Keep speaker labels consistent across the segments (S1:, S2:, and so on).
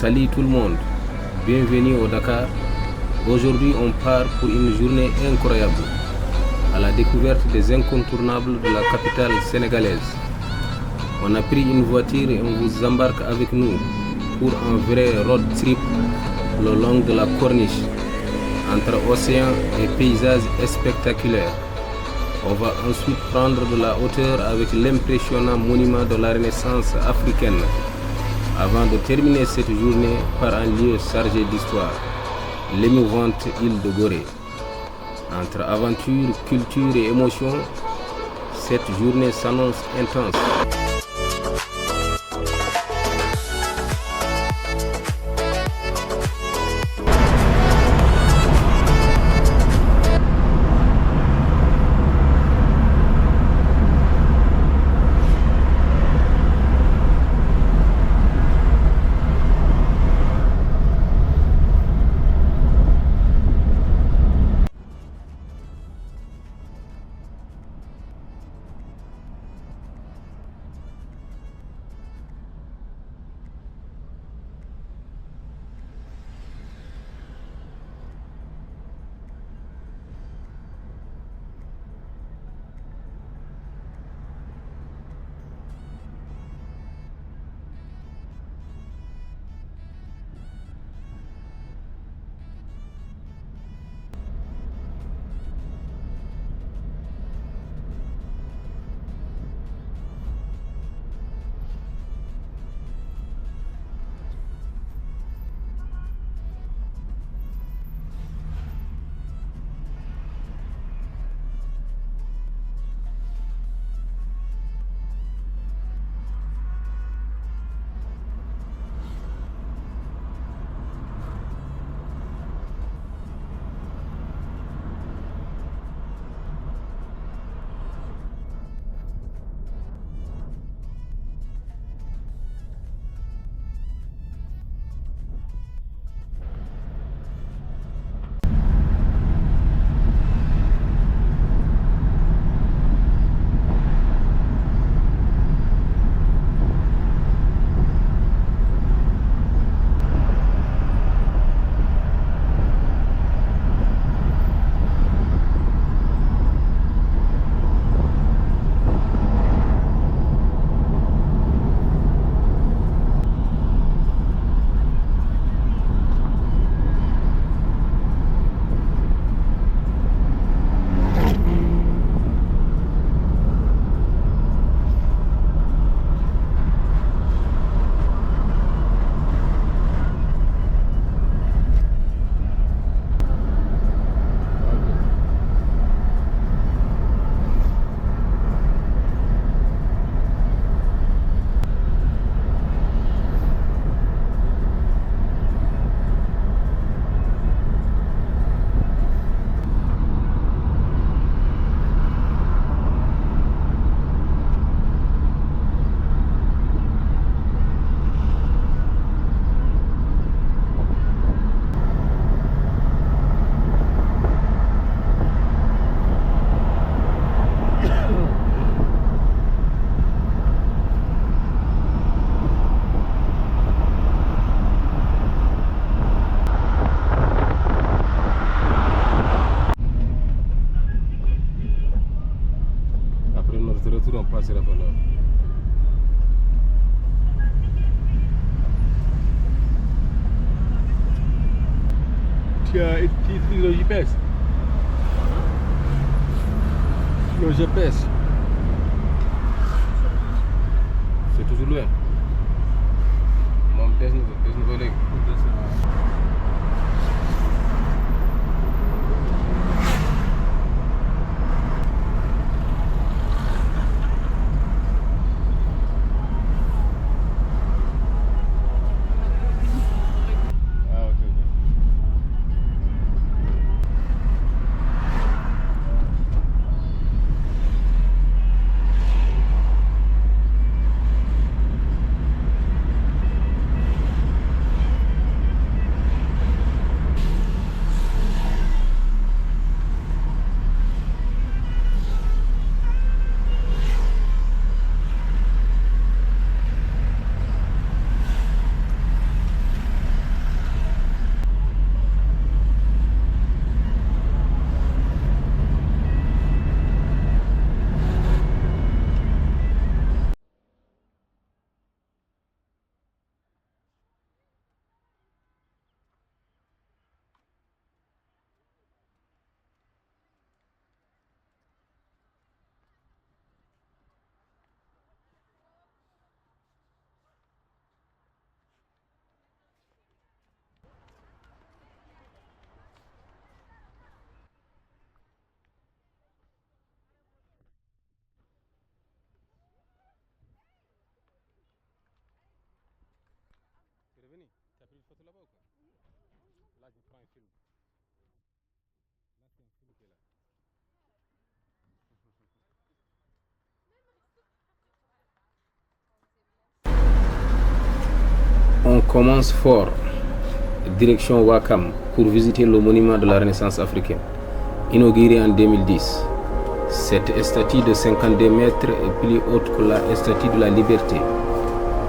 S1: Salut tout le monde, bienvenue au Dakar. Aujourd'hui on part pour une journée incroyable à la découverte des incontournables de la capitale sénégalaise. On a pris une voiture et on vous embarque avec nous pour un vrai road trip le long de la corniche, entre océan et paysages spectaculaires. On va ensuite prendre de la hauteur avec l'impressionnant monument de la Renaissance africaine, avant de terminer cette journée par un lieu chargé d'histoire, l'émouvante île de Gorée. Entre aventure, culture et émotion, cette journée s'annonce intense. On passera par là. Tu as utilisé le GPS? Le GPS. C'est toujours loin. Moom des na ba léegi. photo là-bas ou quoi? Là, je prends un film. Là, c'est un film qui est là. On commence fort, direction Wakam, pour visiter le monument de la Renaissance africaine, inauguré en 2010. Cette statue de 52 mètres est plus haute que la statue de la Liberté.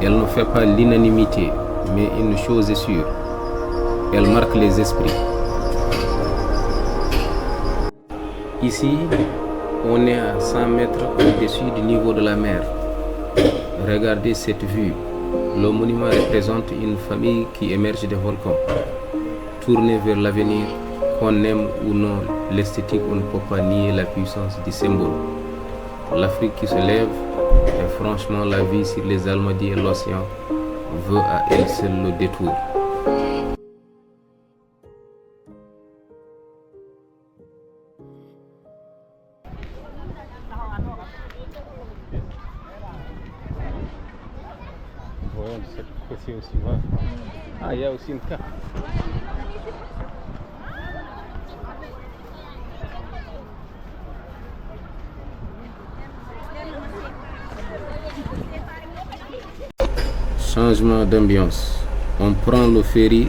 S1: Elle ne fait pas l'unanimité, mais une chose est sûre, elle marque les esprits. Ici, on est à 100 mètres au-dessus du niveau de la mer. Regardez cette vue. Le monument représente une famille qui émerge des volcans. Tournée vers l'avenir, qu'on aime ou non l'esthétique, on ne peut pas nier la puissance du symbole. L'Afrique qui se lève, et franchement la vie sur les Almadies et l'océan veut à elle seule le détour. Voyons de cette côté aussi. Ah, il y a aussi une carte. Changement d'ambiance. On prend le ferry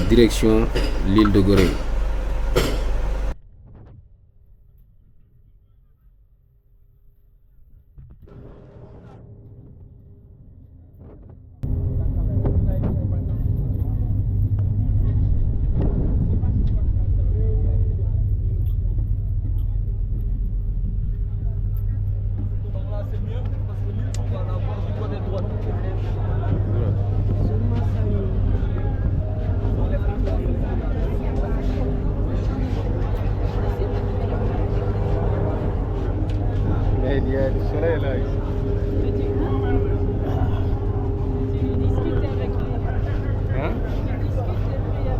S1: direction l'île de Gorée. Il y a du soleil là. Ici. Hein?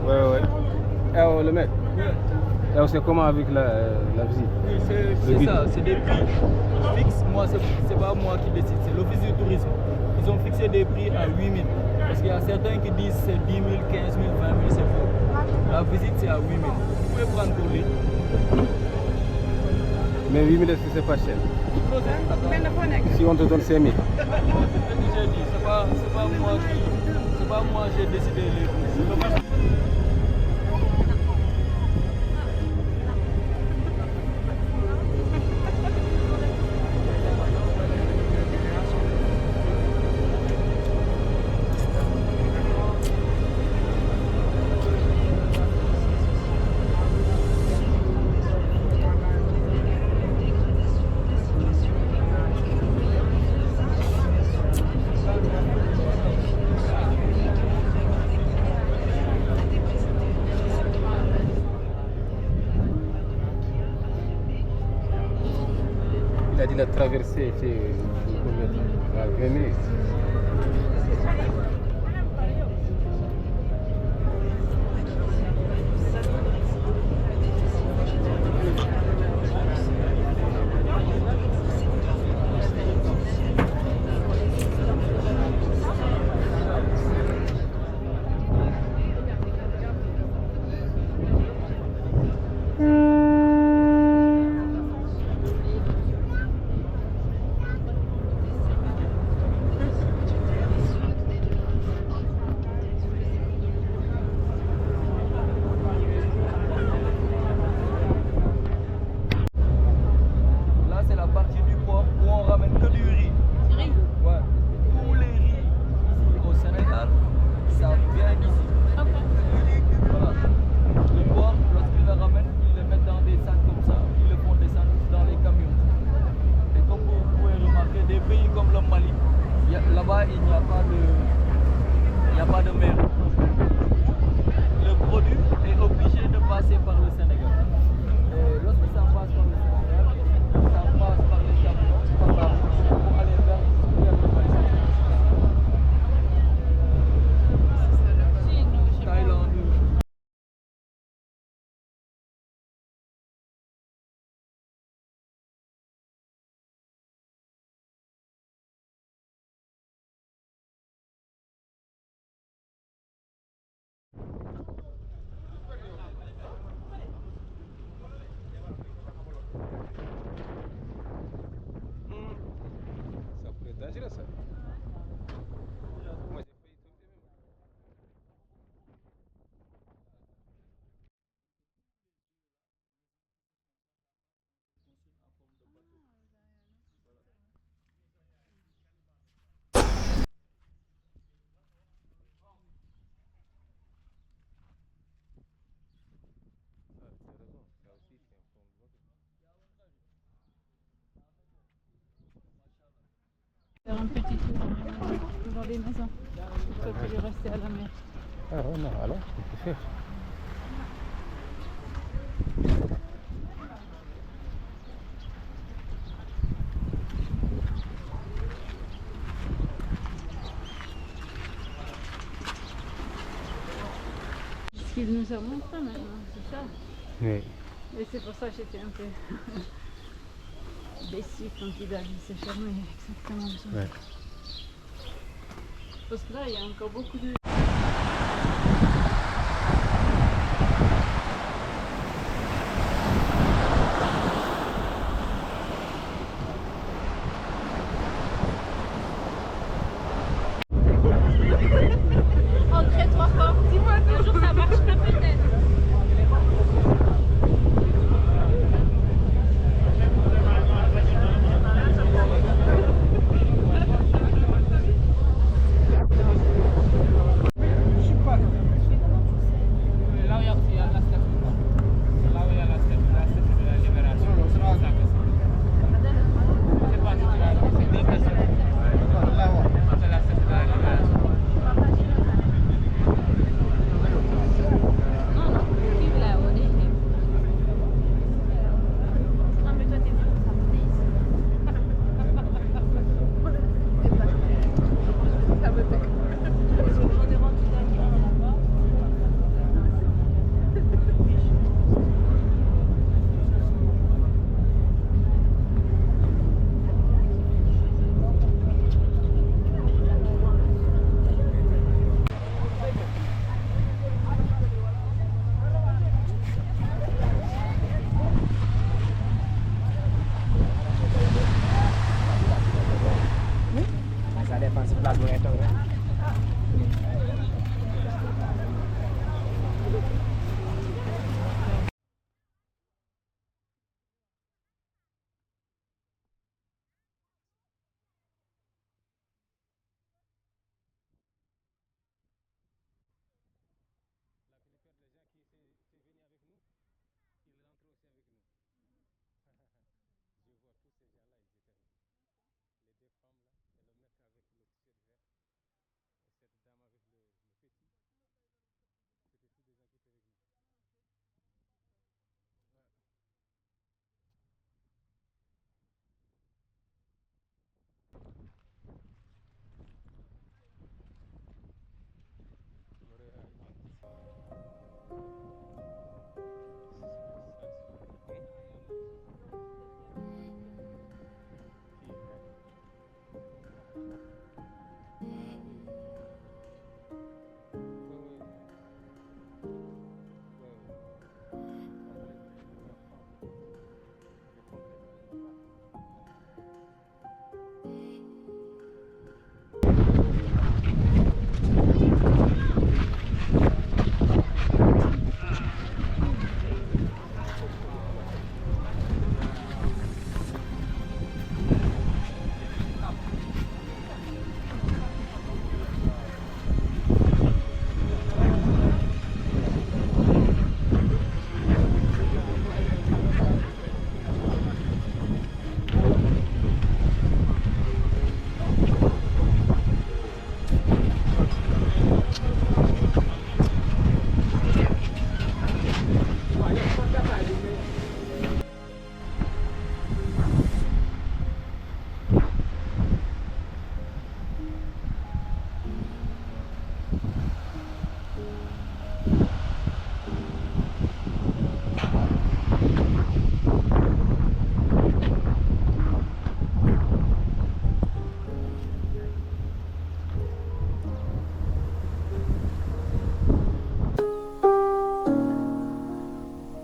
S1: Ouais. Eh, le maître. Et c'est comment avec la visite?
S2: Oui, c'est ça, c'est des prix fixes. Moi, c'est pas moi qui décide, c'est l'office du tourisme. Ils ont fixé des prix à 8 000. Parce qu'il y a certains qui disent c'est 10 000, 15 000, 20 000, c'est faux. La visite, c'est à 8 000. Vous pouvez prendre pour lui.
S1: Mais 8 000, est-ce que c'est pas cher? Si on te donne 5 000.
S2: J'ai dit, c'est pas moi qui j'ai décidé les prix.
S1: Il a dit la traversée, c'est à 20 minutes.
S3: un petit tour dans les maisons. Je préfère rester à la mer.
S1: Ah ouais, non, alors, on peut faire.
S3: Ce qu'il nous a montré maintenant, c'est ça.
S1: Oui.
S3: Et c'est pour ça que j'étais un peu déçue quand il a dit c'est charmé, exactement ça.
S1: Ouais.
S3: Parce que là, il y a encore beaucoup de...
S4: Entrée-toi fort. Dis-moi toujours, ça marcherait peut-être.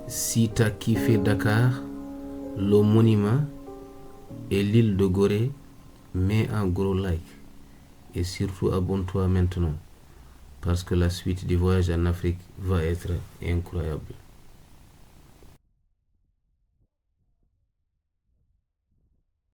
S1: Si t'as kiffé Dakar, le monument et l'île de Gorée, mets un gros like. Et surtout abonne-toi maintenant, parce que la suite du voyage en Afrique va être incroyable.